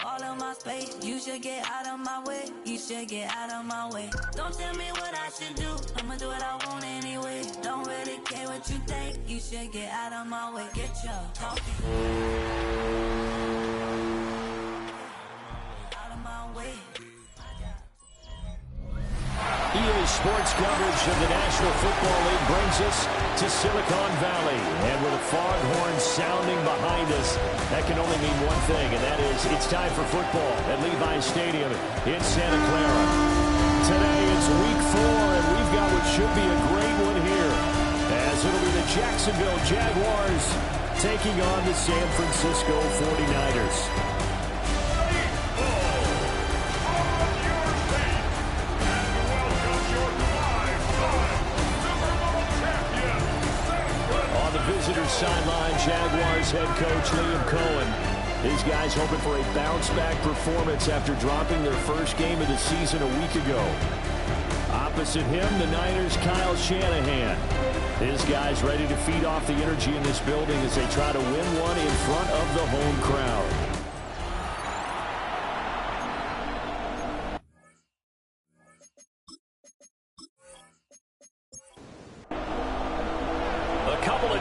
all of my space. You should get out of my way. You should get out of my way. Don't tell me what I should do. I'ma do what I want anyway. Don't really care what you think. You should get out of my way. Get your talking. Out of my way. EA Sports coverage of the National Football League brings us to Silicon Valley. And with the foghorn sounding behind us, that can only mean one thing, and that is it's time for football at Levi's Stadium in Santa Clara. Today it's week 4, and we've got what should be a great one here, as it'll be the Jacksonville Jaguars taking on the San Francisco 49ers. Visitor sideline, Jaguars head coach Liam Cohen. These guys hoping for a bounce-back performance after dropping their first game of the season a week ago. Opposite him, the Niners' Kyle Shanahan. His guys ready to feed off the energy in this building as they try to win one in front of the home crowd.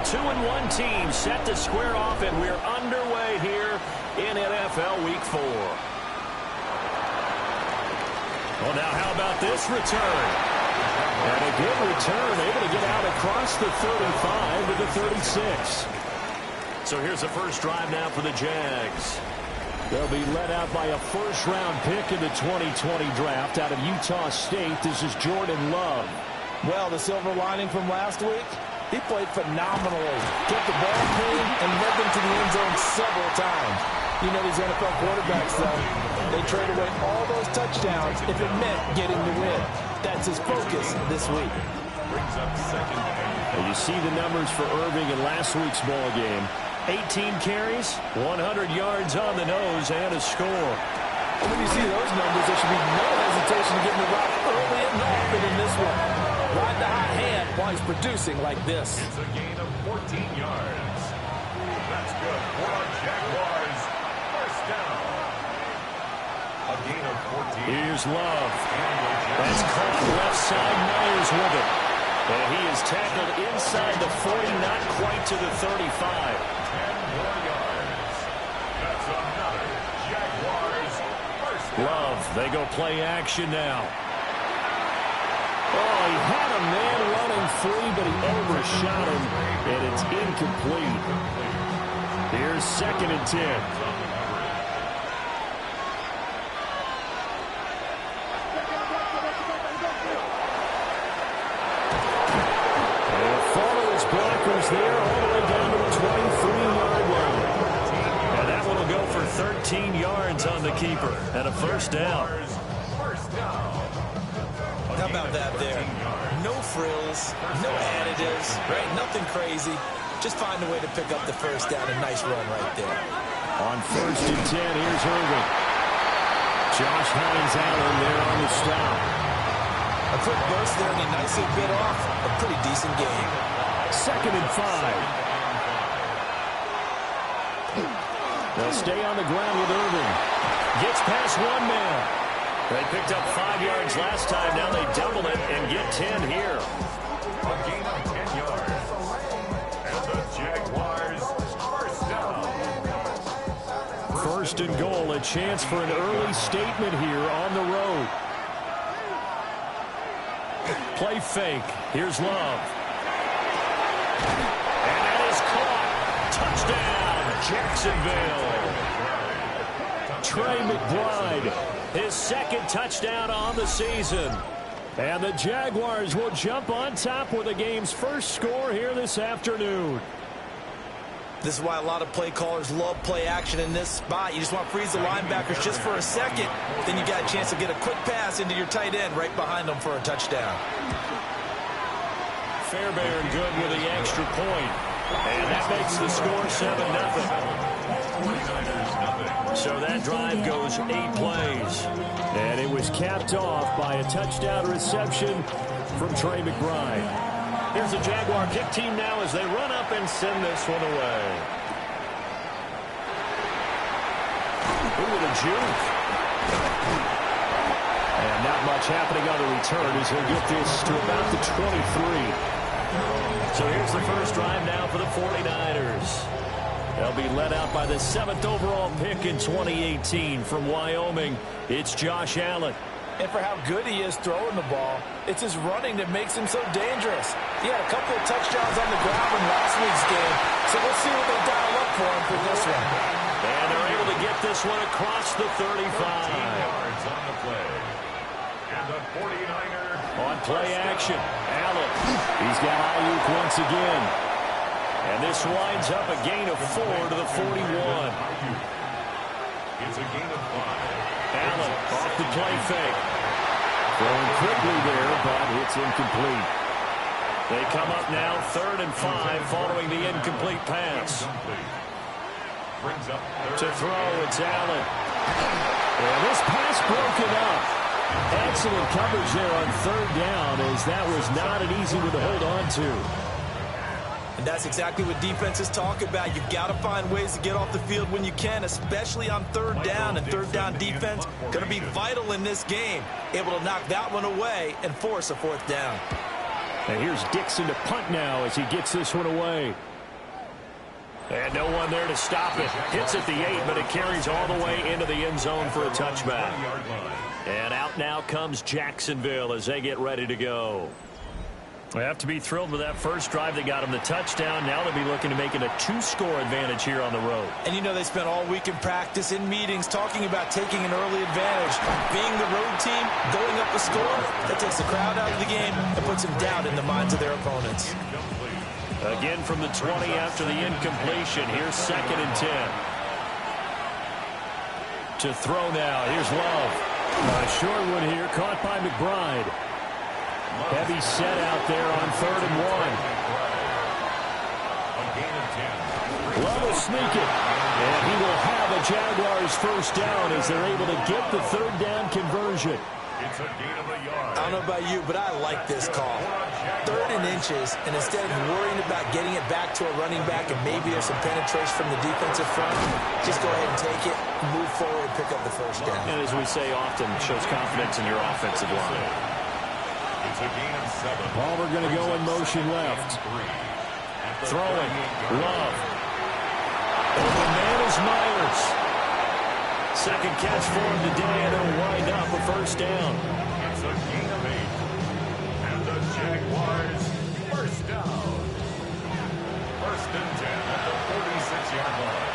Two-and-one teams set to square off, and we're underway here in NFL Week 4. Well, now how about this return? And a good return, able to get out across the 35 to the 36. So here's the first drive now for the Jags. They'll be led out by a first-round pick in the 2020 draft out of Utah State. This is Jordan Love. Well, the silver lining from last week, he played phenomenally. Kept the ball clean and led them to the end zone several times. You know these NFL quarterbacks, though. They trade away all those touchdowns if it meant getting the win. That's his focus this week. Brings up second. And you see the numbers for Irving in last week's ball game. 18 carries, 100 yards on the nose, and a score. When you see those numbers, there should be no hesitation to get in the rock early and often in this one. Ride the hot hand while he's producing like this. It's a gain of 14 yards. That's good for our Jaguars. First down. A gain of 14. Here's Love. That's caught left side. Myers with it. And he is tackled inside the 40, not quite to the 35. 10 more yards. That's another Jaguars. First down. Love, they go play action now. Oh, he had a man running free, but he overshot him, and it's incomplete. Here's 2nd and 10. And follows blockers there all the way down to the 23-yard line. And that one will go for 13 yards on the keeper and a first down. How about that there? No frills, no additives, right? Nothing crazy. Just find a way to pick up the first down. A nice run right there. On 1st and 10, here's Irving. Josh Hines-Allen there on the stop. A quick burst there, and he nicely bit off a pretty decent game. 2nd and 5. They'll stay on the ground with Irving. Gets past one man. They picked up 5 yards last time. Now they double it and get 10 here. A gain of 10 yards. And the Jaguars first down. 1st and goal. A chance for an early statement here on the road. Play fake. Here's Love. And that is caught. Touchdown, Jacksonville. Trey McBride. His 2nd touchdown on the season. And the Jaguars will jump on top with the game's first score here this afternoon. This is why a lot of play callers love play action in this spot. You just want to freeze the linebackers just for a second. Then you got a chance to get a quick pass into your tight end right behind them for a touchdown. Fairbairn good with the extra point. And that makes the score 7-0. So that drive goes 8 plays. And it was capped off by a touchdown reception from Trey McBride. Here's the Jaguar kick team now as they run up and send this one away. Ooh, with a juke. And not much happening on the return as he'll get this to about the 23. So here's the first drive now for the 49ers. They'll be led out by the 7th overall pick in 2018 from Wyoming. It's Josh Allen. And for how good he is throwing the ball, it's his running that makes him so dangerous. He had a couple of touchdowns on the ground in last week's game, so we'll see what they dial up for him for this one. And they're able to get this one across the 35. 13 yards on the play. And the 49er on play action, Allen. He's got Ayuk once again. And this winds up a gain of 4 to the 41. It's a gain of 5. Allen off the play fake. Throwing quickly there, but it's incomplete. They come up now 3rd and 5 following the incomplete pass. Brings up To throw, it's Allen. And this pass broken up. Excellent coverage there on 3rd down, as that was not an easy one to hold on to. And that's exactly what defenses talk about. You've got to find ways to get off the field when you can, especially on 3rd down. And 3rd down defense going to be vital in this game. Able to knock that one away and force a 4th down. And here's Dixon to punt now as he gets this one away. And no one there to stop it. Hits at the 8, but it carries all the way into the end zone for a touchback. And out now comes Jacksonville as they get ready to go. They have to be thrilled with that first drive. They got them the touchdown. Now they'll be looking to make it a 2-score advantage here on the road. And you know they spent all week in practice, in meetings, talking about taking an early advantage. Being the road team, going up a score, that takes the crowd out of the game and puts some doubt in the minds of their opponents. Again from the 20 after the incompletion. Here's 2nd and 10. To throw now. Here's Love. A short one here, caught by McBride. Heavy set out there on 3rd and 1. Love will sneak it. And he will have a Jaguars first down as they're able to get the 3rd down conversion. It's a gain of a yard. I don't know about you, but I like this call. 3rd and inches, and instead of worrying about getting it back to a running back and maybe there's some penetration from the defensive front, just go ahead and take it, move forward, and pick up the first down. And as we say often, shows confidence in your offensive line. It's a gain of 7. Palmer going to go in motion left. Throwing. Love. Open man is Myers. Second catch for him today, and it'll wind up a first down. It's a gain of 8. And the Jaguars first down. 1st and 10 at the 46-yard line.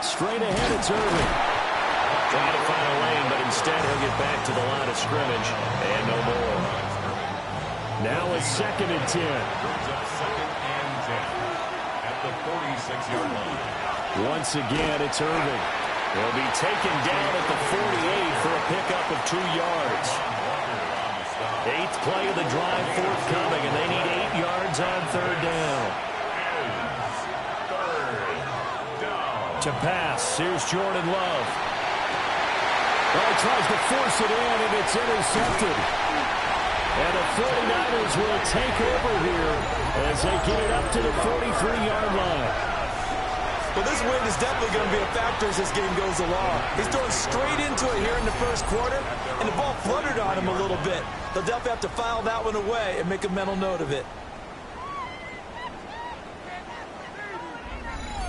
Straight ahead, it's Irving. Trying to find a lane, but instead he'll get back to the line of scrimmage, and no more. Now it's 2nd and 10. Brings up 2nd and 10 at the 46-yard line. Once again, it's Irving. He'll be taken down at the 48 for a pickup of 2 yards. 8th play of the drive forthcoming, and they need 8 yards on 3rd down. To pass, here's Jordan Love. Well, he tries to force it in, and it's intercepted. And the 49ers will take over here as they get it up to the 43-yard line. Well, this wind is definitely going to be a factor as this game goes along. He's throwing straight into it here in the first quarter, and the ball fluttered on him a little bit. They'll definitely have to file that one away and make a mental note of it.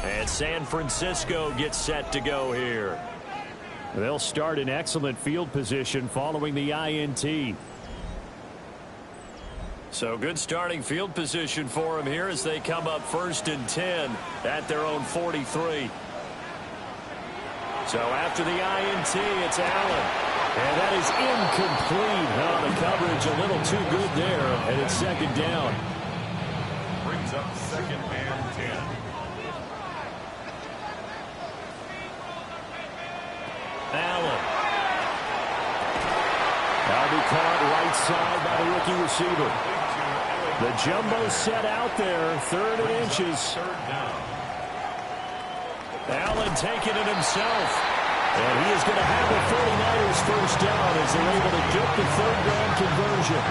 And San Francisco gets set to go here. They'll start in excellent field position following the INT. So good starting field position for them here as they come up 1st and 10 at their own 43. So after the INT, it's Allen. And that is incomplete. Oh, the coverage a little too good there, and it's 2nd down. Brings up 2nd and 10. Allen. That'll be caught right side by the rookie receiver. The jumbo set out there, 3rd and inches. Allen taking it himself. And he is going to have the 49ers first down as they're able to get the 3rd down conversion.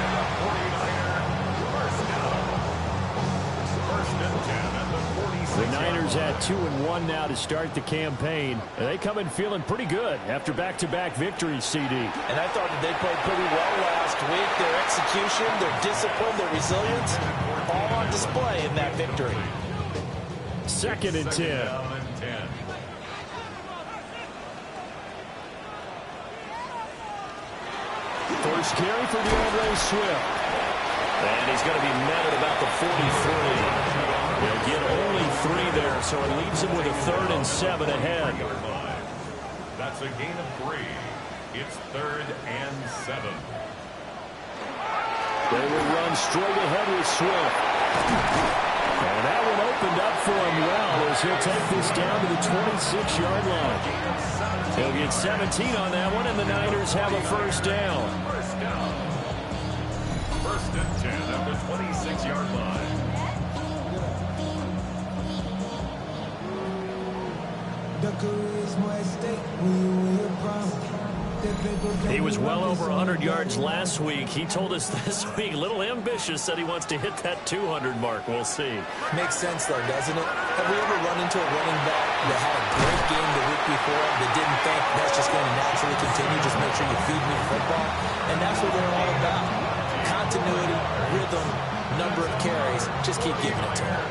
The Niners Niners at 2-1 now to start the campaign. They come in feeling pretty good after back-to-back victories, CD. And I thought that they played pretty well last week. Their execution, their discipline, their resilience, all on display in that victory. 2nd and 10. First carry for DeAndre Swift. And he's going to be met at about the 43. They'll get only 3 there, so it leaves him with a 3rd and 7 ahead. That's a gain of 3. It's 3rd and 7. They will run straight ahead with Swift. And that one opened up for him well as he'll take this down to the 26-yard line. He'll get 17 on that one, and the Niners have a first down. First and 10 at the 26-yard line. He was well over 100 yards last week. He told us this week, a little ambitious, said he wants to hit that 200 mark. We'll see. Makes sense, though, doesn't it? Have we ever run into a running back that had a great game the week before that didn't think that's just going to naturally continue? Just make sure you feed me football. And that's what they're all about. Continuity, rhythm, number of carries. Just keep giving it to him.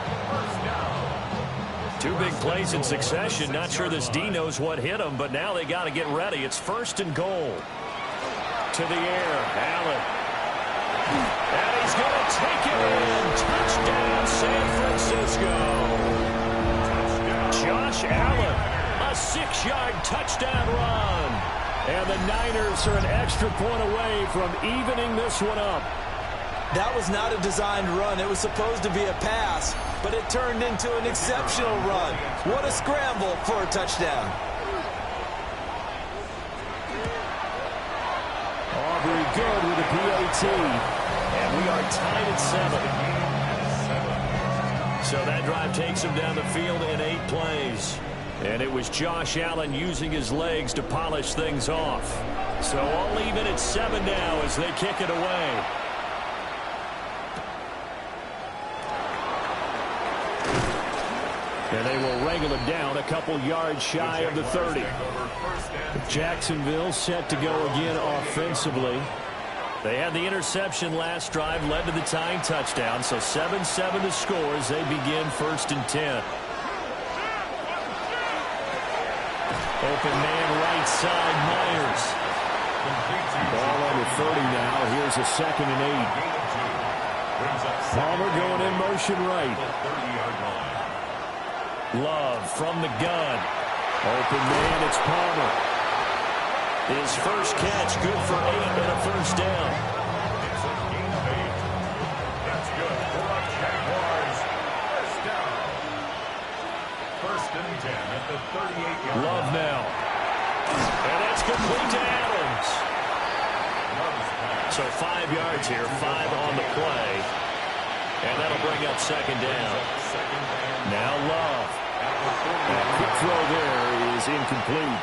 2 big plays in succession. Not sure this D knows what hit him, but now they got to get ready. It's 1st and goal. To the air, Allen. And he's going to take it in. Touchdown, San Francisco. Josh Allen, a 6-yard touchdown run. And the Niners are an extra point away from evening this one up. That was not a designed run. It was supposed to be a pass, but it turned into an exceptional run. What a scramble for a touchdown. Aubrey good with a PAT. And we are tied at 7. So that drive takes him down the field in 8 plays. And it was Josh Allen using his legs to polish things off. So all even at 7 now as they kick it away. And they will wrangle it down a couple yards shy of the 30. Jacksonville set to go again offensively. They had the interception last drive, led to the tying touchdown. So 7-7 to score as they begin 1st and 10. Open man right side, Myers. Ball on the 30 now. Here's a 2nd and 8. Palmer going in motion right. Love from the gun. Open man, it's Palmer. His first catch, good for 8 and a first down. It's a gain of 8. That's good for the Jaguars. First down. 1st and 10 at the 38-yard line. Love now. And that's complete to Adams. So 5 yards here, 5 on the play. And that'll bring up 2nd down. Now Love. That quick throw there is incomplete.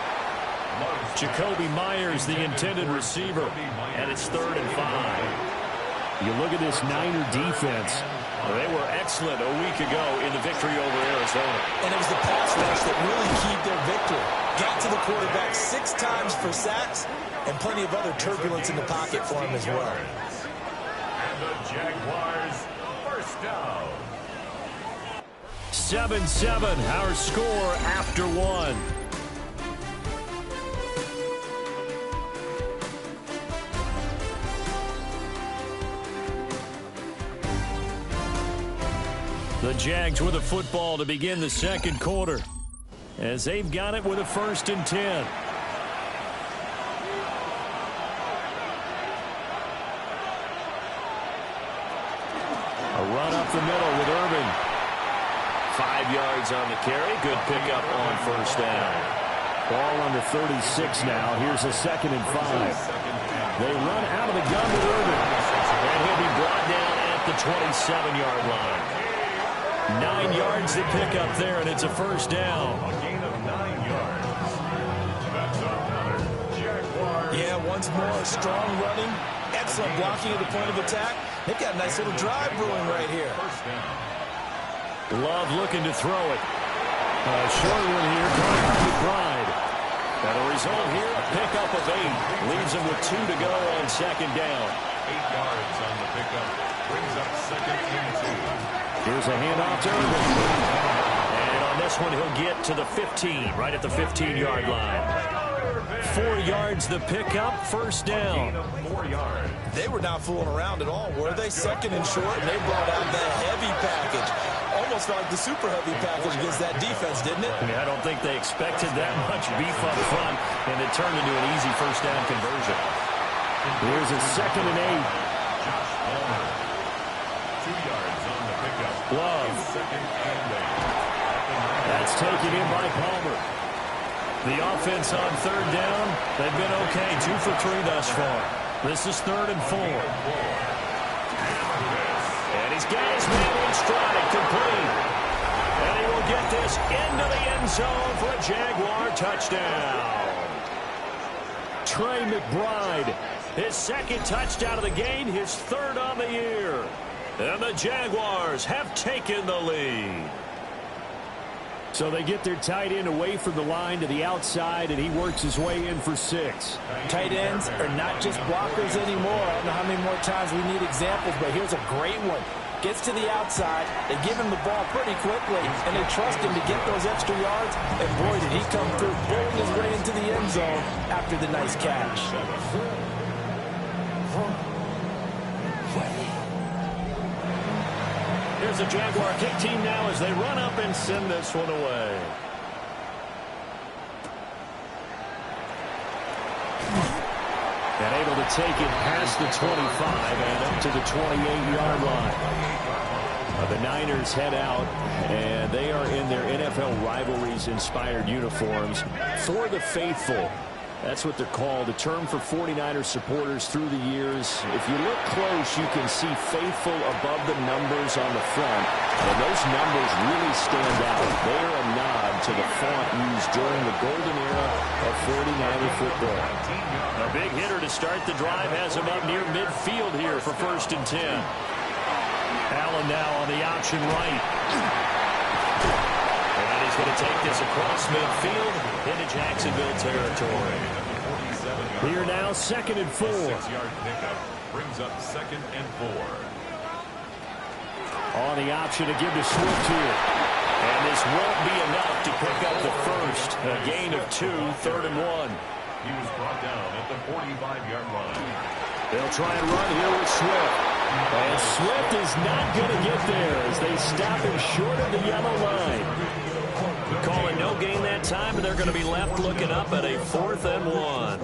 Jacoby Myers, the intended receiver. And it's 3rd and 5. You look at this Niner defense. They were excellent a week ago in the victory over Arizona. And it was the pass rush that really keyed their victory. Got to the quarterback 6 times for sacks and plenty of other turbulence in the pocket for him as well. And the Jaguars, first down. 7-7, our score after 1. The Jags with a football to begin the 2nd quarter as they've got it with a 1st and 10. A run up the middle with Irving. 5 yards on the carry. Good pickup on first down. Ball on the 36 now. Here's a 2nd and 5. They run out of the gun with Irving. And he'll be brought down at the 27-yard line. 9 yards to pick up there, and it's a first down. A gain of 9 yards. That's another Jaguars. Yeah, once more, strong running, excellent blocking at the point of attack. They've got a nice little drive brewing right here. First down. Love looking to throw it. Short one here, Trey McBride. And the result here, a pickup of 8. Leaves him with 2 to go on second down. 8 yards on the pickup. Brings up second and 2. Here's a handoff to Irvin. And on this one, he'll get to the 15, right at the 15-yard line. 4 yards the pickup, first down. 4 yards. They were not fooling around at all, were they? Second and short, and they brought out the heavy package. Almost like the super heavy package against that defense, didn't it? Yeah, I don't think they expected that much beef up front, and it turned into an easy first down conversion. Here's a second and 8. 2 yards on the pickup. Love. Second and 8. That's taken in by Palmer. The offense on third down, they've been okay. 2 for 3 thus far. This is 3rd and 4. And he's got his man in stride, complete. And he will get this into the end zone for a Jaguar touchdown. Trey McBride, his second touchdown of the game, his 3rd on the year. And the Jaguars have taken the lead. So they get their tight end away from the line to the outside, and he works his way in for 6. Tight ends are not just blockers anymore. I don't know how many more times we need examples, but here's a great one. Gets to the outside, they give him the ball pretty quickly, and they trust him to get those extra yards, and boy, did he come through, bowling his way into the end zone after the nice catch. Here's the Jaguar kick team now as they run up and send this one away. And able to take it past the 25 and up to the 28-yard line. The Niners head out, and they are in their NFL rivalries-inspired uniforms for the faithful. That's what they're called, a term for 49ers supporters through the years. If you look close, you can see faithful above the numbers on the front, and those numbers really stand out. They are a nod to the font used during the golden era of 49er football. A big hitter to start the drive has him up near midfield here for 1st and 10. Allen now on the option right. And he's going to take this across midfield into Jacksonville territory. Here now, 2nd and 4. 6-yard pickup brings up 2nd and 4. On the option to give to Swift here. And this won't be enough to pick up the first. A gain of 2, 3rd and 1. He was brought down at the 45-yard line. They'll try and run here with Swift. And Swift is not going to get there as they stop him short of the yellow line. Calling no gain that time, and they're going to be left looking up at a 4th and 1.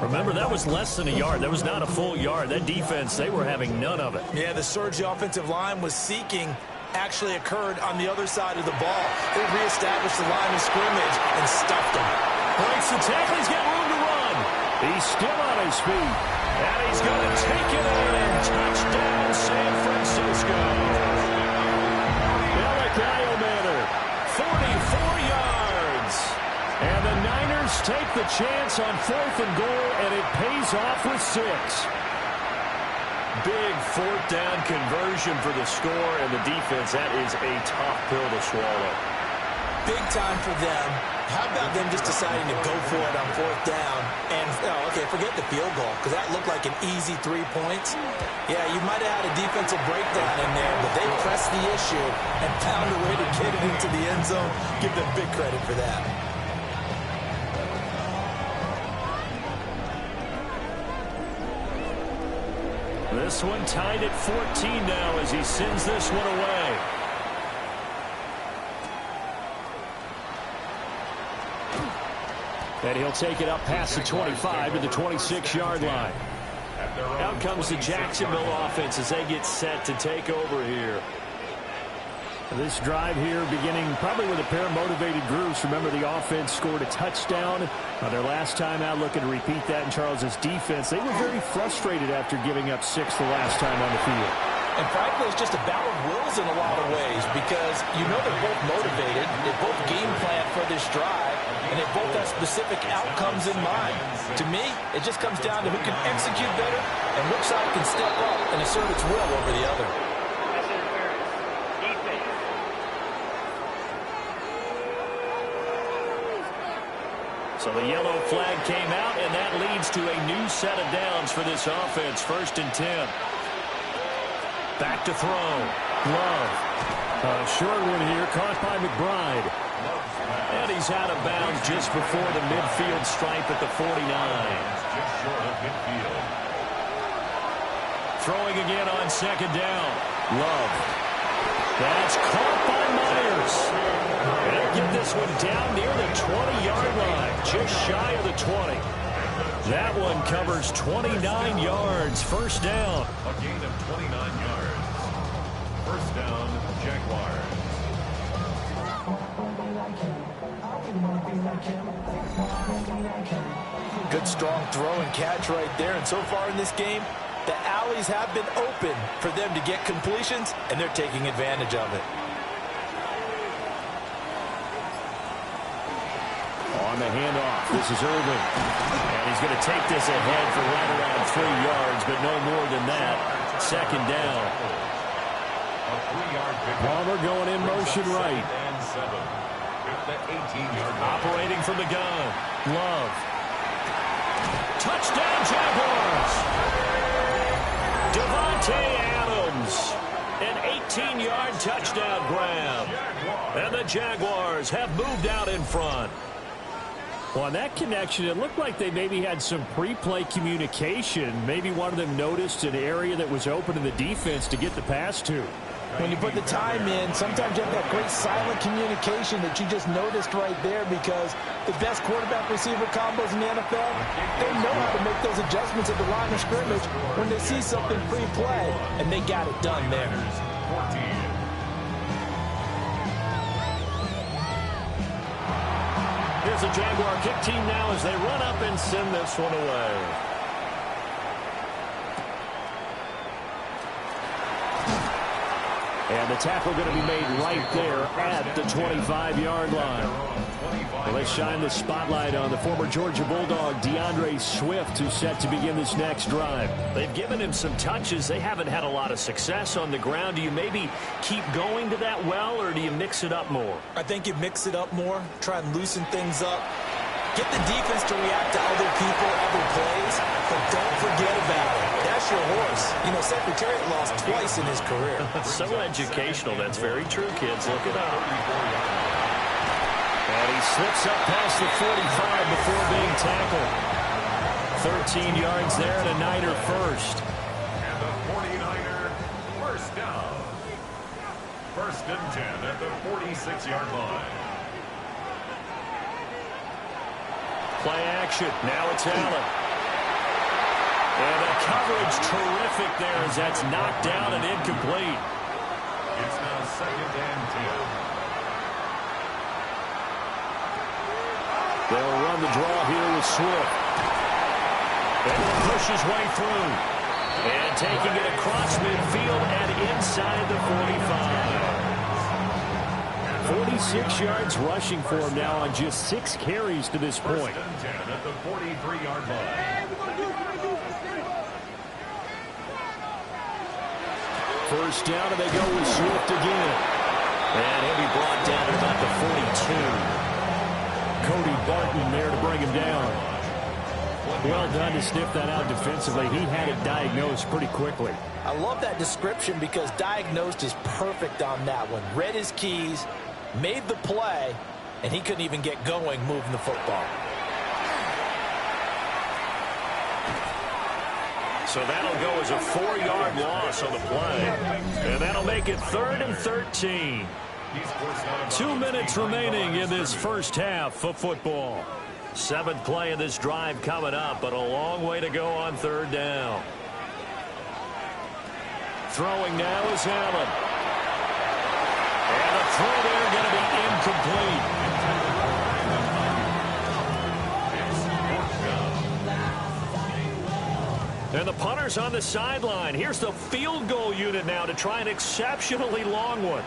Remember, that was less than a yard. That was not a full yard. That defense, they were having none of it. Yeah, the surge the offensive line was seeking actually occurred on the other side of the ball. They reestablished the line of scrimmage and stuffed him. Breaks the tackle. He's got room to run. He's still on his feet. And he's going to take it in. Touchdown, San Francisco. Manor, 44 yards. And the Niners take the chance on 4th and goal, and it pays off with 6. Big 4th down conversion for the score, and the defense, that is a tough pill to swallow. Big time for them. How about them just deciding to go for it on 4th down? And, okay, forget the field goal, because that looked like an easy 3 points. Yeah, you might have had a defensive breakdown in there, but they pressed the issue and found a way to get it into the end zone. Give them big credit for that. This one tied at 14 now as he sends this one away. And he'll take it up past the 25 to the 26-yard line. Out comes the Jacksonville offense as they get set to take over here. This drive here beginning probably with a pair of motivated groups. Remember, the offense scored a touchdown their last time out. Looking to repeat that in Charles's defense. They were very frustrated after giving up 6 the last time on the field. And frankly, it's just a battle of wills in a lot of ways because you know they're both motivated. They both game plan for this drive, and they both have specific outcomes in mind. To me, it just comes down to who can execute better and which side can step up and assert its will over the other. So the yellow flag came out, and that leads to a new set of downs for this offense. 1st and 10. Back to throw. Love. A short one here, caught by McBride. And he's out of bounds just before the midfield stripe at the 49. Just short of midfield. Throwing again on 2nd down. Love. That's caught by Myers. And he'll get this one down near the 20-yard line, just shy of the 20. That one covers 29 yards. 1st down. A gain of 29 yards. 1st down, Jaguars. Good strong throw and catch right there. And so far in this game, the alleys have been open for them to get completions, and they're taking advantage of it. On the handoff, this is Irvin. And he's going to take this ahead for right around 3 yards, but no more than that. 2nd down. A 3-yard pickup. Palmer going in motion right. And 7. At the 18-yard line. Operating from the gun. Love. Touchdown, Jaguars. Devontae Adams. An 18-yard touchdown grab. And the Jaguars have moved out in front. Well, on that connection, it looked like they maybe had some pre-play communication. Maybe one of them noticed an area that was open in the defense to get the pass to. When you put the time in, sometimes you have that great silent communication that you just noticed right there, because the best quarterback-receiver combos in the NFL, they know how to make those adjustments at the line of scrimmage when they see something pre-play, and they got it done there. 14. Here's the Jaguar kick team now as they run up and send this one away. And the tackle going to be made right there at the 25-yard line. Well, they shine the spotlight on the former Georgia Bulldog, DeAndre Swift, who's set to begin this next drive. They've given him some touches. They haven't had a lot of success on the ground. Do you maybe keep going to that well, or do you mix it up more? I think you mix it up more, try and loosen things up. Get the defense to react to other people, other plays, but don't forget about it. That's your horse. You know, Secretariat lost twice in his career. So educational. That's very true, kids. Look it up. And he slips up past the 45 before being tackled. 13 yards there and a Niner first. And the 49er first down. 1st and 10 at the 46-yard line. Play action. Now it's Allen. And the coverage terrific there as that's knocked down and incomplete. It's now 2nd and 10. They'll run the draw here with Swift. And he'll push his way through. And taking it across midfield and inside the 45. 46 yards rushing for him now on just 6 carries to this point. 1st and 10 at the 43-yard line. First down, and they go with Swift again. And he'll be brought down at about the 42. Cody Barton there to bring him down. Well done to sniff that out defensively. He had it diagnosed pretty quickly. I love that description because diagnosed is perfect on that one. Read his keys, made the play, and he couldn't even get going moving the football. So that'll go as a 4-yard loss on the play. And that'll make it 3rd and 13. 2 minutes remaining in this first half of football. 7th play of this drive coming up, but a long way to go on 3rd down. Throwing now is Allen. And the throw there going to be incomplete. And the punter's on the sideline. Here's the field goal unit now to try an exceptionally long one.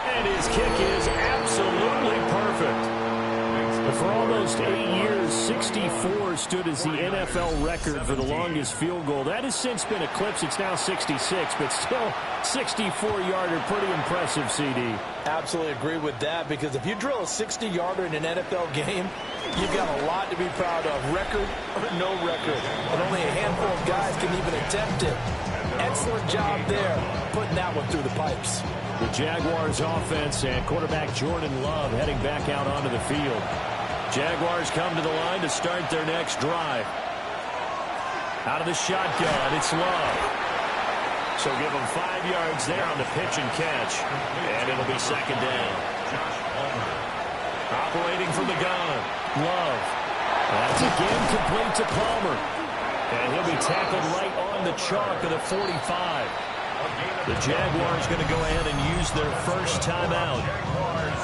And his kick is absolutely perfect. For almost 8 years, 64 stood as the NFL record for the longest field goal. That has since been eclipsed. It's now 66, but still 64-yarder. Pretty impressive, CD. Absolutely agree with that, because if you drill a 60-yarder in an NFL game, you've got a lot to be proud of, record or no record. And only a handful of guys can even attempt it. Excellent job there, putting that one through the pipes. The Jaguars offense and quarterback Jordan Love heading back out onto the field. Jaguars come to the line to start their next drive. Out of the shotgun, it's Love. So give them 5 yards there on the pitch and catch. And it'll be second down. Operating from the gun, Love. That's again complete to Palmer. And he'll be tackled right on the chalk of the 45. The Jaguars going to go ahead and use their first timeout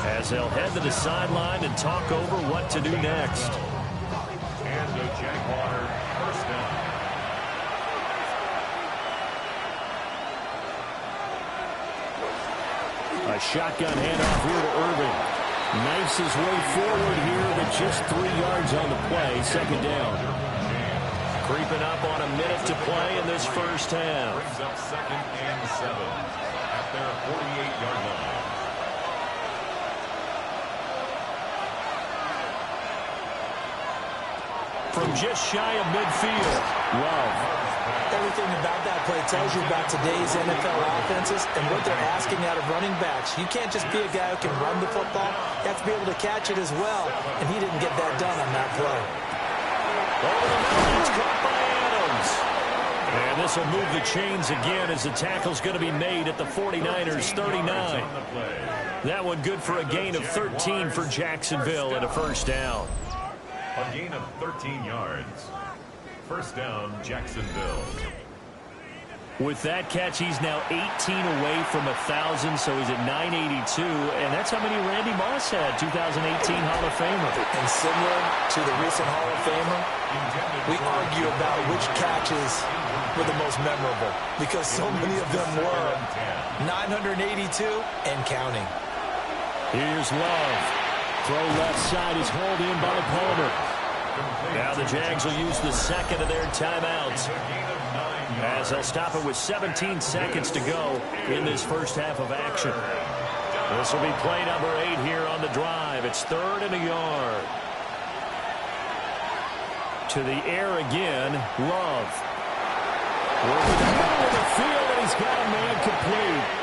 as they'll head to the sideline and talk over what to do next. And the Jaguars first down. A shotgun handoff here to Irving. Knifes his way forward here, but just 3 yards on the play. Second down. Creeping up on a minute to play in this first half. Brings up 2nd and 7 at their 48-yard line. From just shy of midfield, Love. Everything about that play tells you about today's NFL offenses and what they're asking out of running backs. You can't just be a guy who can run the football. You have to be able to catch it as well, and he didn't get that done on that play. Over the middle, it's caught by Adams. And this will move the chains again as the tackle's going to be made at the 49ers' 39. That one good for a gain of 13 for Jacksonville and a first down. A gain of 13 yards. First down, Jacksonville. With that catch, he's now 18 away from 1,000, so he's at 982. And that's how many Randy Moss had, 2018 Hall of Famer. And similar to the recent Hall of Famer, we argue about which catches were the most memorable, because so many of them were. 982 and counting. Here's Love. Throw left side is hauled in by Palmer. Now the Jags will use the second of their timeouts, as they'll stop it with 17 seconds to go in this first half of action. This will be play number 8 here on the drive. It's 3rd and a yard. To the air again, Love. Working the middle of the field, and he's got a man complete.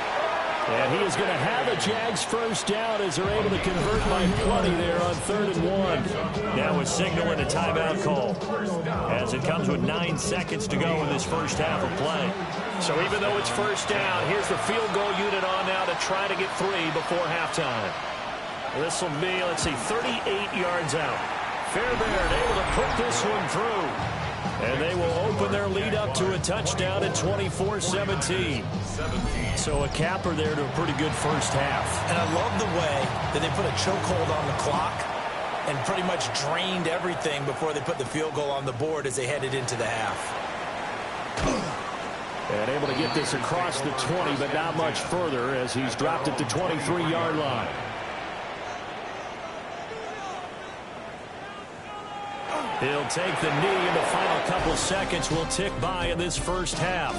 And he is going to have a Jags first down as they're able to convert by plenty there on 3rd and 1. Now with signaling a timeout call, as it comes with 9 seconds to go in this first half of play. So even though it's first down, here's the field goal unit on now to try to get 3 before halftime. This will be, let's see, 38 yards out. Fairbairn able to put this one through. And they will open their lead up to a touchdown at 24-17. So a capper there to a pretty good first half. And I love the way that they put a chokehold on the clock and pretty much drained everything before they put the field goal on the board as they headed into the half. And able to get this across the 20, but not much further as he's dropped at the 23-yard line. He'll take the knee, and the final couple seconds will tick by in this first half.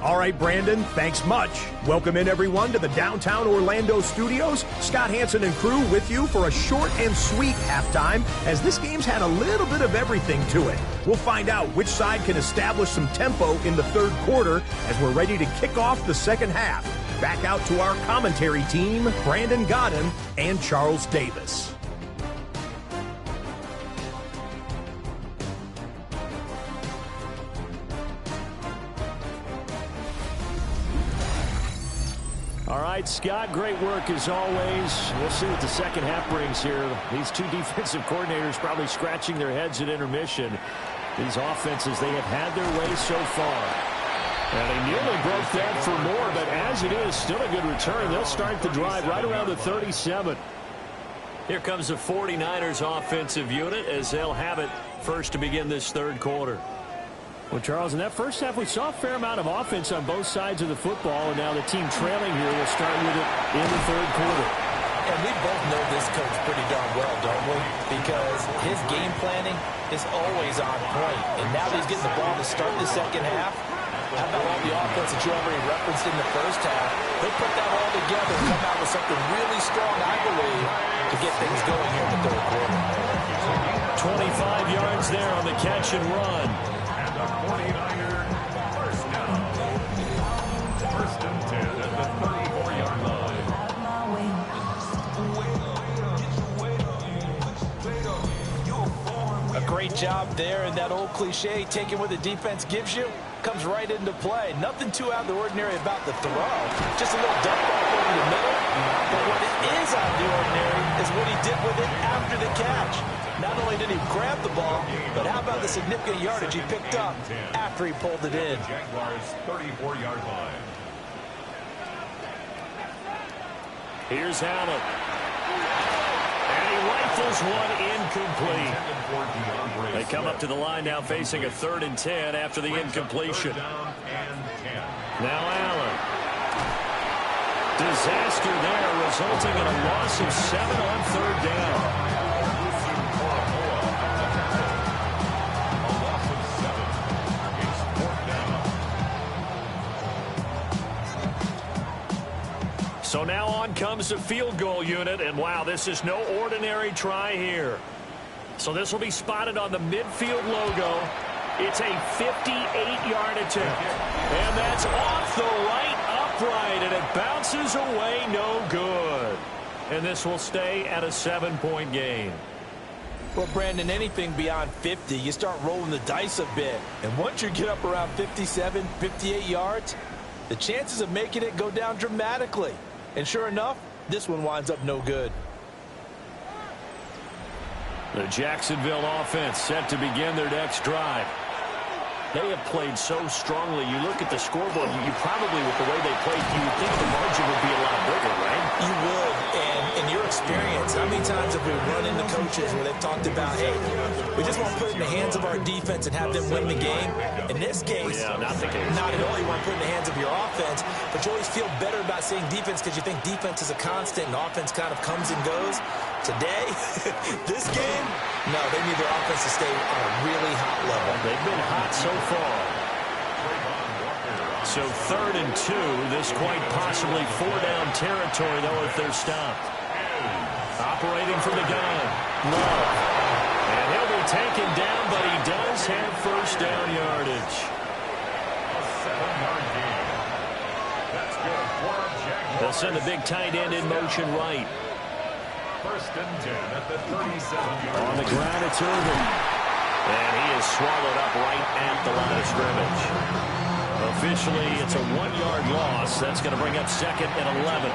All right, Brandon, thanks much. Welcome in, everyone, to the downtown Orlando studios. Scott Hansen and crew with you for a short and sweet halftime, as this game's had a little bit of everything to it. We'll find out which side can establish some tempo in the third quarter as we're ready to kick off the second half. Back out to our commentary team, Brandon Godden and Charles Davis. All right, Scott, great work as always. We'll see what the second half brings here. These two defensive coordinators probably scratching their heads at intermission. These offenses, they have had their way so far. And they nearly broke that for more, but as it is, still a good return. They'll start the drive right around the 37. Here comes the 49ers offensive unit as they'll have it first to begin this third quarter. Well, Charles, in that first half, we saw a fair amount of offense on both sides of the football, and now the team trailing here will start with it in the third quarter. And we both know this coach pretty darn well, don't we? Because his game planning is always on point. And now that he's getting the ball to start the second half, how about all the offense that you already referenced in the first half? He'll put that all together and come out with something really strong, I believe, to get things going here in the third quarter. 25 yards there on the catch and run. And the 49er first down. First and 10 at the 34-yard line. A great job there, and that old cliche, taking what the defense gives you, comes right into play. Nothing too out of the ordinary about the throw. Just a little dump off over the middle. But what is out of the ordinary is what he did with it after the catch. Not only did he grab the ball, but how about the significant yardage he picked up after he pulled it in. Jaguars 34-yard line. Here's Allen. And he rifles one incomplete. They come up to the line now facing a 3rd and 10 after the incompletion. Now Allen. Disaster there, resulting in a loss of 7 on 3rd down. So now on comes the field goal unit, and wow, this is no ordinary try here. So this will be spotted on the midfield logo. It's a 58-yard attempt, and that's off the right upright, and it bounces away no good. And this will stay at a 7-point game. Well, Brandon, anything beyond 50, you start rolling the dice a bit. And once you get up around 57, 58 yards, the chances of making it go down dramatically. And sure enough, this one winds up no good. The Jacksonville offense set to begin their next drive. They have played so strongly. You look at the scoreboard, you probably, with the way they played, you would think the margin would be a lot bigger, right? You would. And in your experience, how many times have we run into coaches where they've talked about, hey, we just want to put it in the hands of our defense and have them win the game? In this case, not the case. Not at all. You want to put it in the hands of your offense, but you always feel better about saying defense because you think defense is a constant and offense kind of comes and goes. Today, this game, no, they need their offense to stay on a really hot level. They've been hot so far. So 3rd and 2, this quite possibly 4-down territory, though, if they're stopped. Operating from the gun, Love. And he'll be taken down, but he does have first down yardage. A 7-yard gain. That's good for Jaguars. They'll send the big tight end in motion right. First and 10 at the 37-yard line. On the ground, it's Irvin. And he is swallowed up right at the line of scrimmage. Officially, it's a 1-yard loss. That's going to bring up 2nd and 11.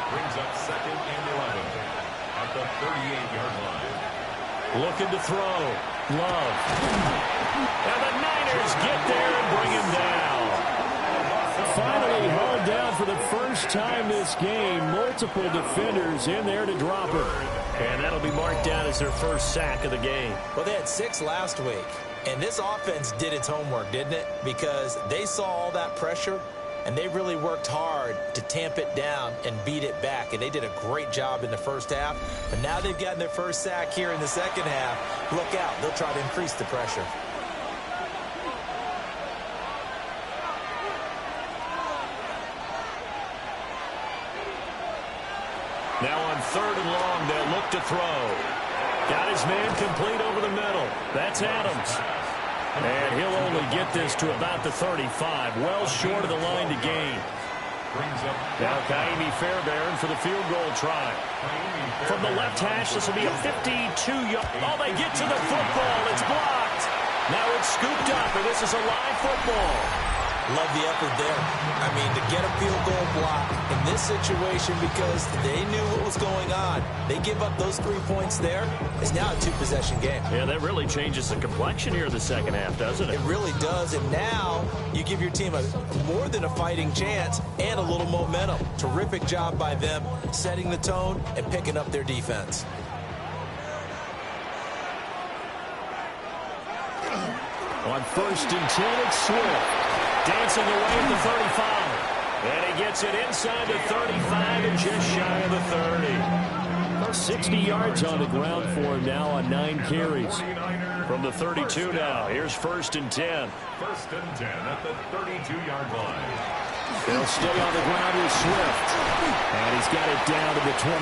Brings up 2nd and 11 at the 38-yard line. Looking to throw. Love. And the Niners get there and bring him down. Finally hauled down for the first time this game. Multiple defenders in there to drop her. And that'll be marked down as their first sack of the game. Well, they had 6 last week. And this offense did its homework, didn't it? Because they saw all that pressure, and they really worked hard to tamp it down and beat it back. And they did a great job in the first half. But now they've gotten their first sack here in the second half. Look out. They'll try to increase the pressure. Now on 3rd and long, they'll look to throw. Got his man complete over the middle. That's Adams. And he'll only get this to about the 35, well short of the line to gain. Now Kaimi Fairbairn for the field goal try. From the left hash, this will be a 52-yard. Oh, they get to the football. It's blocked. Now it's scooped up, and this is a live football. Love the effort there. I mean, to get a field goal block in this situation because they knew what was going on. They give up those 3 points there. It's now a 2-possession game. Yeah, that really changes the complexion here in the second half, doesn't it? It really does, and now you give your team more than a fighting chance and a little momentum. Terrific job by them setting the tone and picking up their defense. On 1st and 10, it's Swift. Dancing away at the 35. And he gets it inside the 35 and just shy of the 30. About 60 yards on the ground for him now on 9 carries. From the 32 now, here's 1st and 10. 1st and 10 at the 32-yard line. They'll stay on the ground with Swift. And he's got it down to the 28.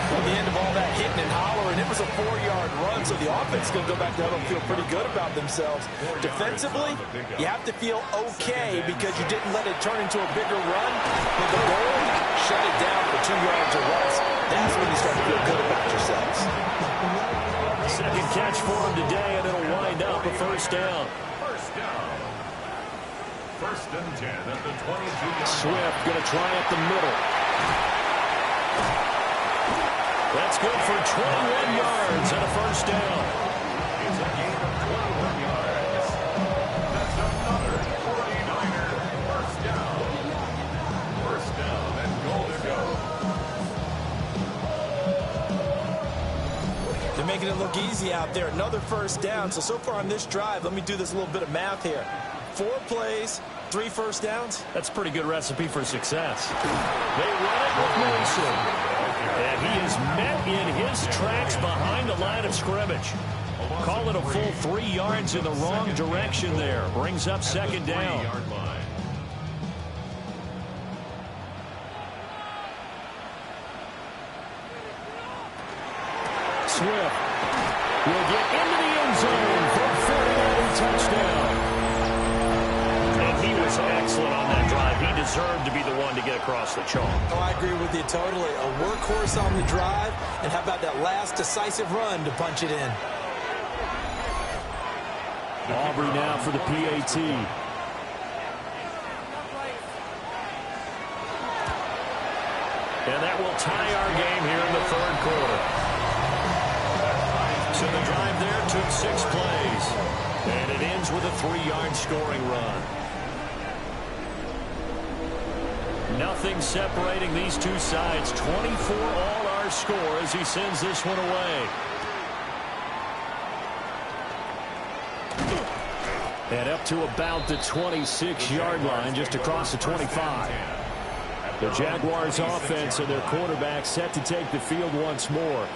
At the end of all that hitting and hollering, it was a 4-yard run, so the offense is going to go back to huddle and feel pretty good about themselves. Defensively, you have to feel okay because you didn't let it turn into a bigger run. But the goal, shut it down for 2 yards or less. That's when you start to feel good about yourselves. Second catch for him today, and it'll wind up a 1st down. 1st and 10 at the 22-yard. Swift going to try up the middle. That's good for 21 yards and a 1st down. It's a gain of 21 yards. That's another 49er 1st down. 1st down and goal to go. They're making it look easy out there. Another 1st down. So far on this drive, let me do this little bit of math here. 4 plays, 3 1st downs. That's a pretty good recipe for success. They run it with Mason. And he is met in his tracks behind the line of scrimmage. Call it a full 3 yards in the wrong direction there. Brings up 2nd down. Swift will get into the end zone for a 49 touchdown. And he was excellent on that drive. He deserved to be the one to get across the chalk. Oh, I agree with you totally. A workhorse on the drive, and how about that last decisive run to punch it in? Aubrey now for the PAT. And that will tie our game here in the 3rd quarter. So the drive there took 6 plays. And it ends with a 3-yard scoring run. Nothing separating these two sides. 24 all our score as he sends this one away. And up to about the 26-yard line, just across the 25. The Jaguars offense and their quarterback set to take the field once more.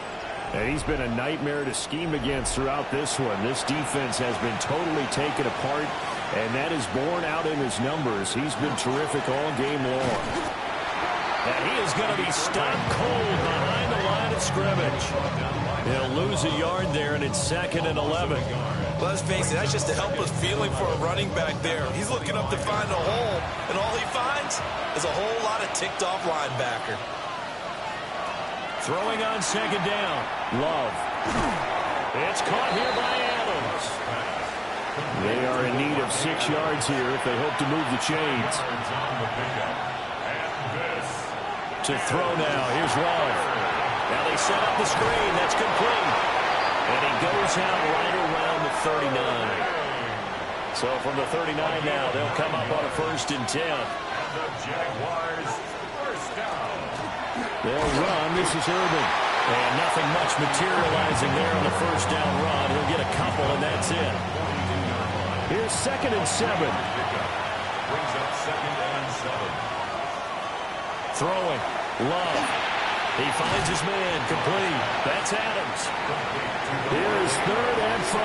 And he's been a nightmare to scheme against throughout this one. This defense has been totally taken apart, and that is borne out in his numbers. He's been terrific all game long. And he is going to be stopped cold behind the line of scrimmage. He'll lose a yard there, and it's 2nd and 11. Let's face it, that's just a helpless feeling for a running back there. He's looking up to find a hole, and all he finds is a whole lot of ticked-off linebacker. Throwing on 2nd down. Love. It's caught here by Adams. They are in need of 6 yards here if they hope to move the chains. To throw now. Here's Love. Now they set up the screen. That's complete. And he goes out right around the 39. So from the 39 now, they'll come up on a 1st and 10. The Jaguars 1st down. They'll run. This is Urban. And nothing much materializing there on the 1st down run. He'll get a couple, and that's it. Here's 2nd and 7. Brings up 2nd and 7. Throwing. Love. He finds his man. Complete. That's Adams. Here's 3rd and 5.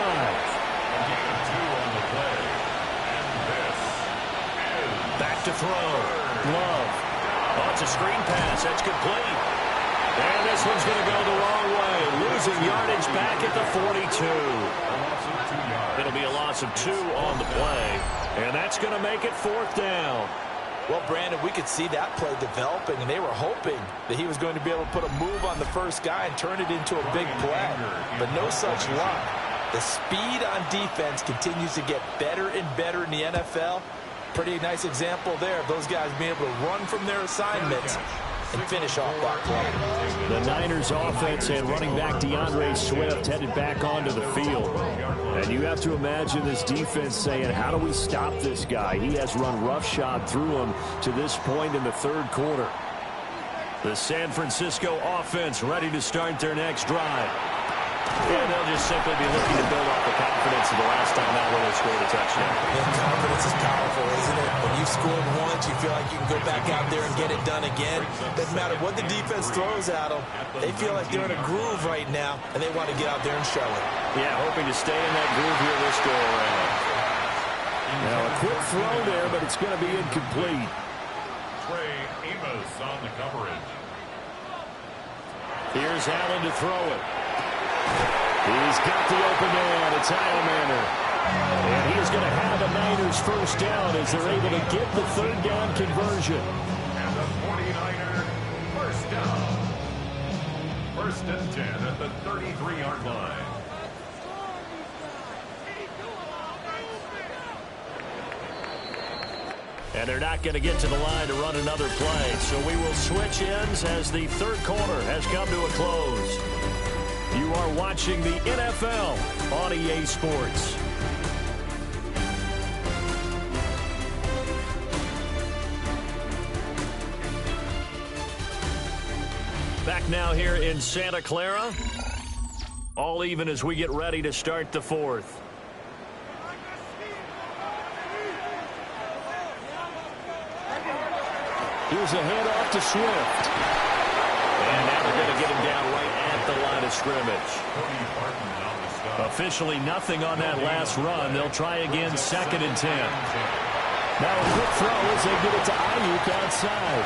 On the play. And this is Back to throw. Love. Oh, it's a screen pass. That's complete. And this one's going to go the wrong way. Losing yardage back at the 42. It'll be a loss of 2 on the play. And that's going to make it 4th down. Well, Brandon, we could see that play developing, and they were hoping that he was going to be able to put a move on the first guy and turn it into a big play. But no such luck. The speed on defense continues to get better and better in the NFL. Pretty nice example there of those guys being able to run from their assignments and finish off that play. The Niners offense and running back DeAndre Swift headed back onto the field. And you have to imagine this defense saying, how do we stop this guy? He has run roughshod through him to this point in the 3rd quarter. The San Francisco offense ready to start their next drive. Yeah, they'll just simply be looking to build off the confidence of the last time out where they scored a touchdown. And confidence is powerful, isn't it? When you've scored once, you feel like you can go back out there and get it done again. Doesn't matter what the defense throws at them. They feel like they're in a groove right now, and they want to get out there and show it. Yeah, hoping to stay in that groove here this go-around. Now a quick throw there, but it's going to be incomplete. Trey Amos on the coverage. Here's Allen to throw it. He's got the open man. It's Allen. And he is going to have a Niners first down as they're able to get the third down conversion. And the 49er first down. First and 10 at the 33-yard line. And they're not going to get to the line to run another play. So we will switch ends as the third quarter has come to a close. You are watching the NFL on EA Sports. Back now here in Santa Clara. All even as we get ready to start the fourth. Here's a handoff to Swift. And now they're going to get him down right at the line of scrimmage. Officially nothing on that last run. They'll try again, second and 10. Now a quick throw as they get it to Ayuk outside.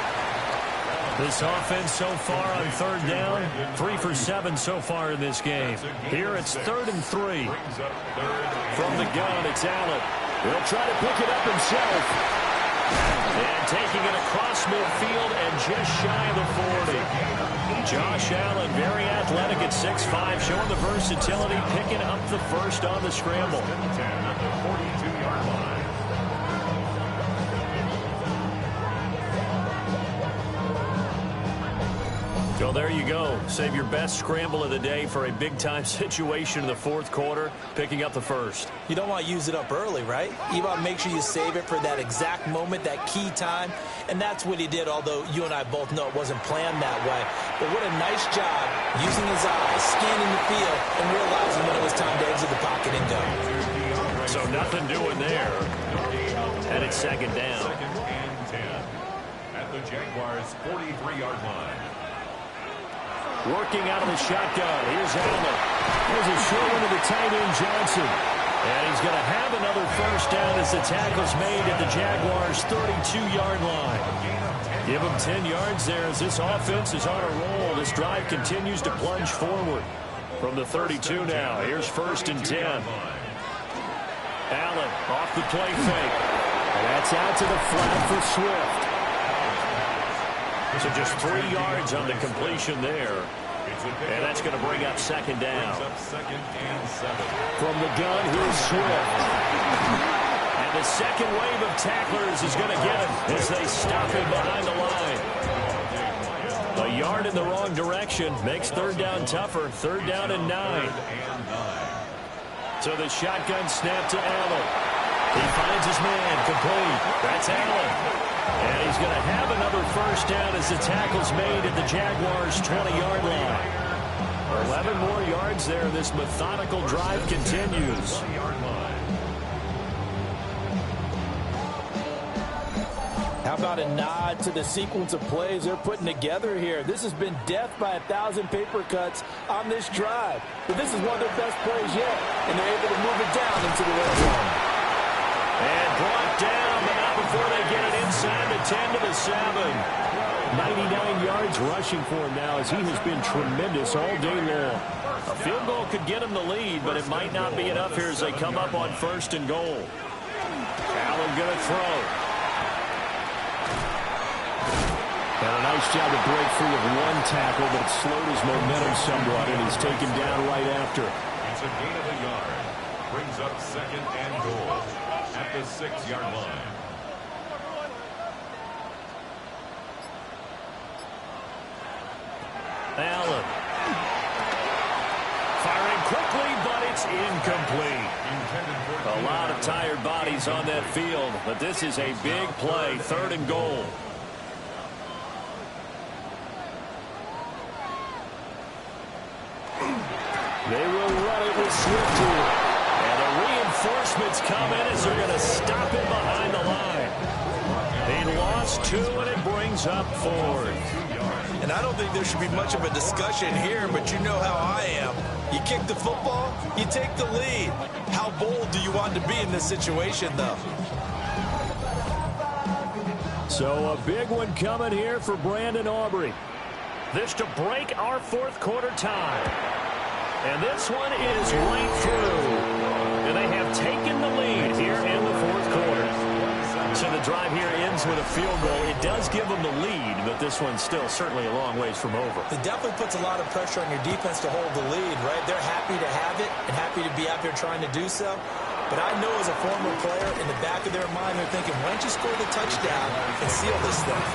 This offense so far on third down, 3 for 7 so far in this game. Here it's 3rd and 3. From the gun, it's Allen. He'll try to pick it up himself. And taking it across midfield and just shy of the 40. Josh Allen, very athletic at 6'5", showing the versatility, picking up the first on the scramble. 10 at the 42-yard line. So there you go. Save your best scramble of the day for a big-time situation in the fourth quarter, picking up the first. You don't want to use it up early, right? You want to make sure you save it for that exact moment, that key time. And that's what he did, although you and I both know it wasn't planned that way. But what a nice job using his eyes, scanning the field, and realizing when it was time to exit the pocket and go. So nothing doing there. And it's second down. Second and 10 at the Jaguars' 43-yard line. Working out of the shotgun. Here's Allen. There's a short one to the tight end, Johnson. And he's going to have another first down as the tackle's made at the Jaguars' 32-yard line. Give him 10 yards there as this offense is on a roll. This drive continues to plunge forward. From the 32 now, here's 1st and 10. Allen off the play fake. And that's out to the flat for Swift. So just 3 yards on the completion there. And that's going to bring up second down. From the gun, here's Swift. And the second wave of tacklers is going to get him as they stop him behind the line. A yard in the wrong direction makes third down tougher. 3rd down and 9. So the shotgun snap to Allen. He finds his man, complete. That's Allen. And he's going to have another first down as the tackle's made at the Jaguars' 20-yard line. 11 more yards there. This methodical drive continues. How about a nod to the sequence of plays they're putting together here? This has been death by 1,000 paper cuts on this drive. But this is one of their best plays yet, and they're able to move it down into the red zone. And brought down, but not before they get it inside the 10 to the 7. 99 yards rushing for him now as he has been tremendous all day long. A field goal could get him the lead, but it might not be enough here as they come up on 1st and goal. Allen going to throw. And a nice job to break free of one tackle, but it slowed his momentum somewhat, and he's taken down right after. It's a gain of a yard. Brings up 2nd and goal at the 6-yard line. Allen. Firing quickly, but it's incomplete. A lot of tired bodies on that field, but this is a big play. 3rd and goal. They will Swift here. And the reinforcements come in as they're going to stop him behind the line. He lost 2, and it brings up 4th. And I don't think there should be much of a discussion here, but you know how I am. You kick the football, you take the lead. How bold do you want to be in this situation, though? So a big one coming here for Brandon Aubrey. This to break our 4th quarter tie. And this one is right through. And they have taken the lead here in the 4th quarter. So the drive here ends with a field goal. It does give them the lead, but this one's still certainly a long ways from over. It definitely puts a lot of pressure on your defense to hold the lead, right? They're happy to have it and happy to be out there trying to do so. But I know as a former player, in the back of their mind, they're thinking, why don't you score the touchdown and seal this thing?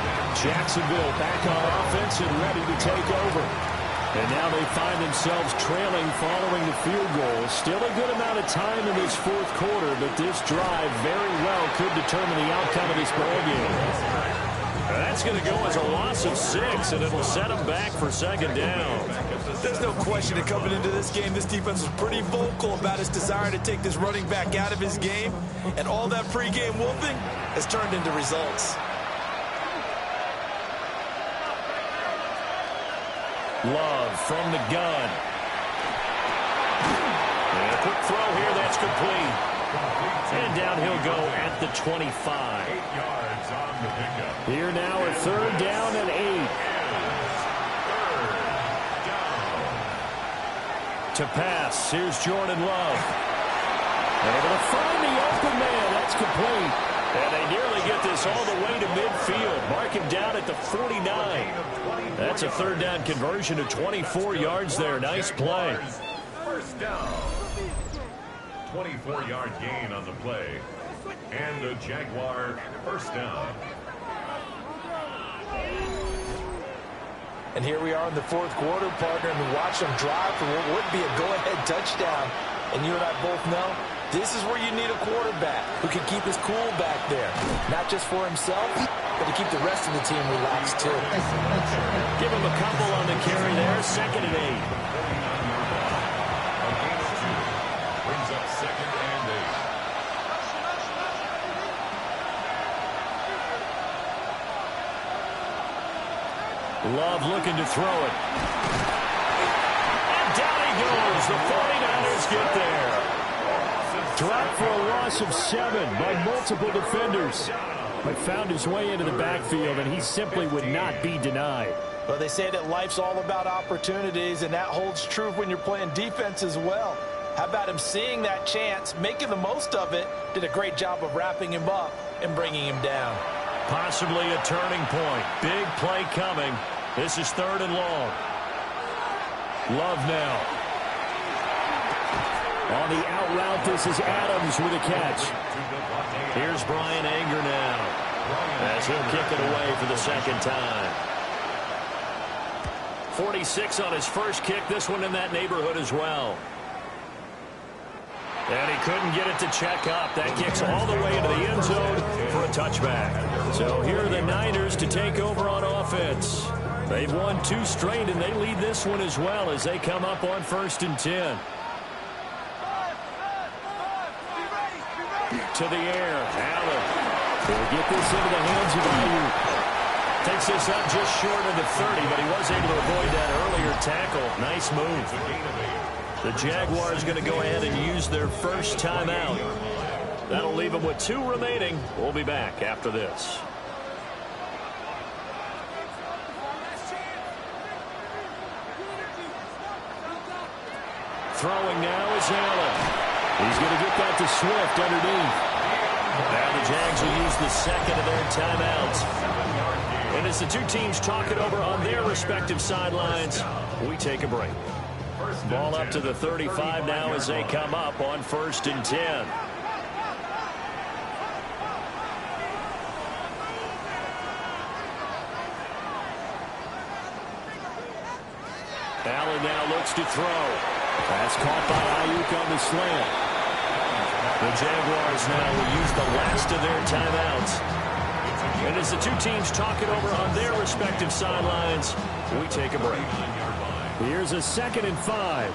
Jacksonville back on offense and ready to take over. And now they find themselves trailing following the field goal. Still a good amount of time in this 4th quarter, but this drive very well could determine the outcome of this ball game. That's going to go as a loss of 6, and it'll set them back for 2nd down. There's no question that coming into this game, this defense was pretty vocal about its desire to take this running back out of his game, and all that pregame wolfing has turned into results. Love from the gun. And a quick throw here, that's complete. And down he'll go at the 25. 8 yards on the pickup. Here now a 3rd down and 8. To pass, here's Jordan Love. Able to find the open man, that's complete. And they nearly get this all the way to midfield. Mark him down at the 49. That's a 3rd down conversion of 24 yards there. Nice play. First down. 24-yard gain on the play. And the Jaguar first down. And here we are in the 4th quarter, partner, and we watch them drive for what would be a go-ahead touchdown. And you and I both know this is where you need a quarterback who can keep his cool back there. Not just for himself, but to keep the rest of the team relaxed, too. Give him a couple on the carry there. 2nd and 8. Brings up 2nd and 8. Love looking to throw it. And down he goes. The 49ers get there. Dropped for a loss of 7 by multiple defenders. But found his way into the backfield, and he simply would not be denied. Well, they say that life's all about opportunities, and that holds true when you're playing defense as well. How about him seeing that chance, making the most of it, did a great job of wrapping him up and bringing him down. Possibly a turning point. Big play coming. This is 3rd and long. Love now. On the out route, this is Adams with a catch. Here's Brian Anger now, as he'll kick it away for the 2nd time. 46 on his first kick, this one in that neighborhood as well. And he couldn't get it to check up. That kicks all the way into the end zone for a touchback. So here are the Niners to take over on offense. They've won 2 straight, and they lead this one as well as they come up on 1st and 10. To the air, Allen. He'll get this into the hands of Ayuk. Takes this up just short of the 30, but he was able to avoid that earlier tackle. Nice move. The Jaguars going to go ahead and use their first timeout. That'll leave them with 2 remaining. We'll be back after this. Throwing now is Allen. He's going to get that to Swift underneath. Now the Jags will use the 2nd of their timeouts. And as the 2 teams talk it over on their respective sidelines, we take a break. Ball up to the 35 now as they come up on 1st and 10. Allen now looks to throw. That's caught by Ayuk on the slant. The Jaguars now will use the last of their timeouts. And as the 2 teams talk it over on their respective sidelines, we take a break. Here's a 2nd and 5.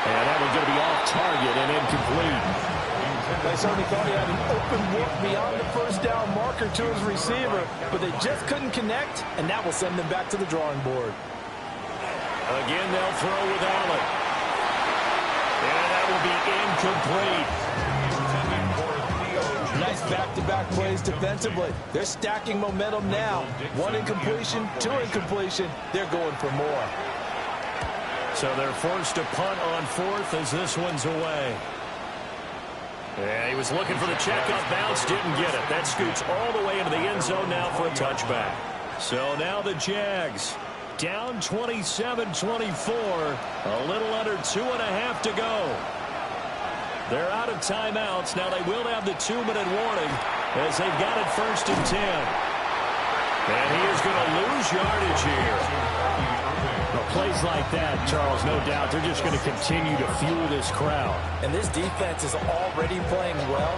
And that one's going to be off target and incomplete. They certainly thought he had an open look beyond the first down marker to his receiver, but they just couldn't connect, and that will send them back to the drawing board. Again, they'll throw with Allen. And that will be incomplete. Nice back-to-back plays defensively. They're stacking momentum now. One incompletion, two incompletion. They're going for more. So they're forced to punt on fourth as this one's away. Yeah, he was looking for the checkup bounce, didn't get it. That scoots all the way into the end zone now for a touchback. So now the Jags down 27-24, a little under 2.5 to go. They're out of timeouts. Now they will have the 2-minute warning as they've got it 1st and 10. And he is going to lose yardage here. Well, plays like that, Charles, no doubt, they're just going to continue to fuel this crowd. And this defense is already playing well,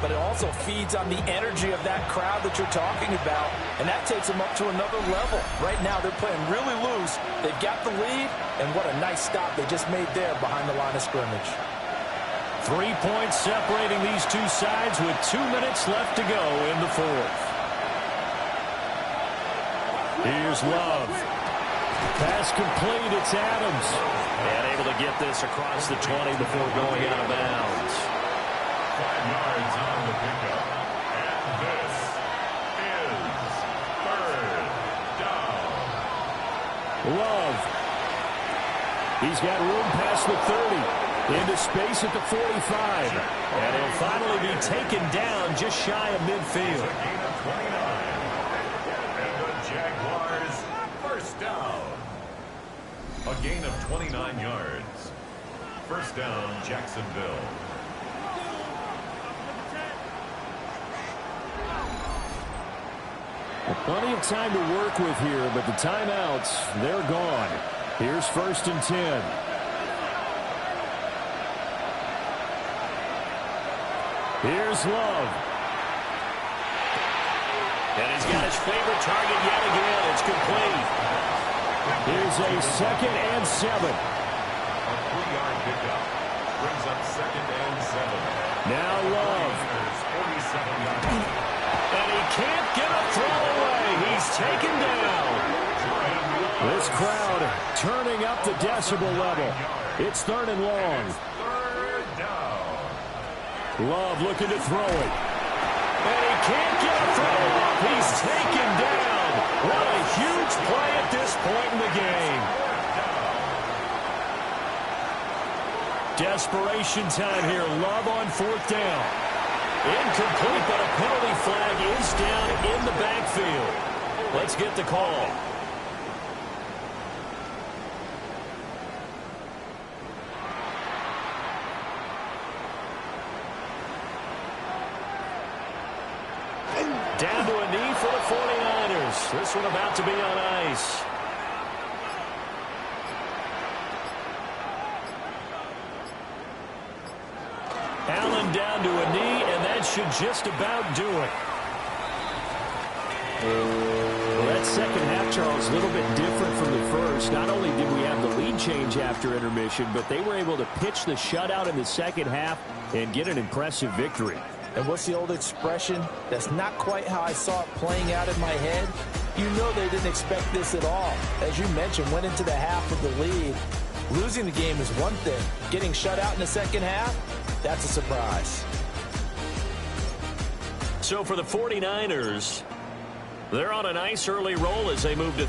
but it also feeds on the energy of that crowd that you're talking about, and that takes them up to another level. Right now, they're playing really loose. They've got the lead, and what a nice stop they just made there behind the line of scrimmage. 3 points separating these two sides with 2 minutes left to go in the fourth. Here's Love. Pass complete, it's Adams. And able to get this across the 20 before going out of bounds. 5 yards on the pickup. And this is 3rd down. Love. He's got room past the 30. Into space at the 45. And he'll finally be taken down just shy of midfield. A gain of 29. And the Jaguars, 1st down. A gain of 29 yards. 1st down, Jacksonville. Plenty of time to work with here, but the timeouts, they're gone. Here's 1st and 10. Here's Love. And he's got his favorite target yet again. It's complete. Here's a 2nd and 7. A 3-yard pickup. Brings up 2nd and 7. Now Love. 47 yards. And he can't get a throw away. He's taken down. This crowd turning up the decibel level. It's 3rd and long. 3rd down. Love looking to throw it. And he can't get a throw up. He's taken down. What a huge play at this point in the game. Desperation time here. Love on 4th down. Incomplete, but a penalty flag is down in the backfield. Let's get the call. Down to a knee for the 49ers. This one about to be on ice. Allen down to a knee, and that should just about do it. Well, that second half, Charles, a little bit different from the first. Not only did we have the lead change after intermission, but they were able to pitch the shutout in the second half and get an impressive victory. And what's the old expression? That's not quite how I saw it playing out in my head. You know they didn't expect this at all. As you mentioned, went into the half with the lead. Losing the game is one thing. Getting shut out in the second half, that's a surprise. So for the 49ers, they're on a nice early roll as they move to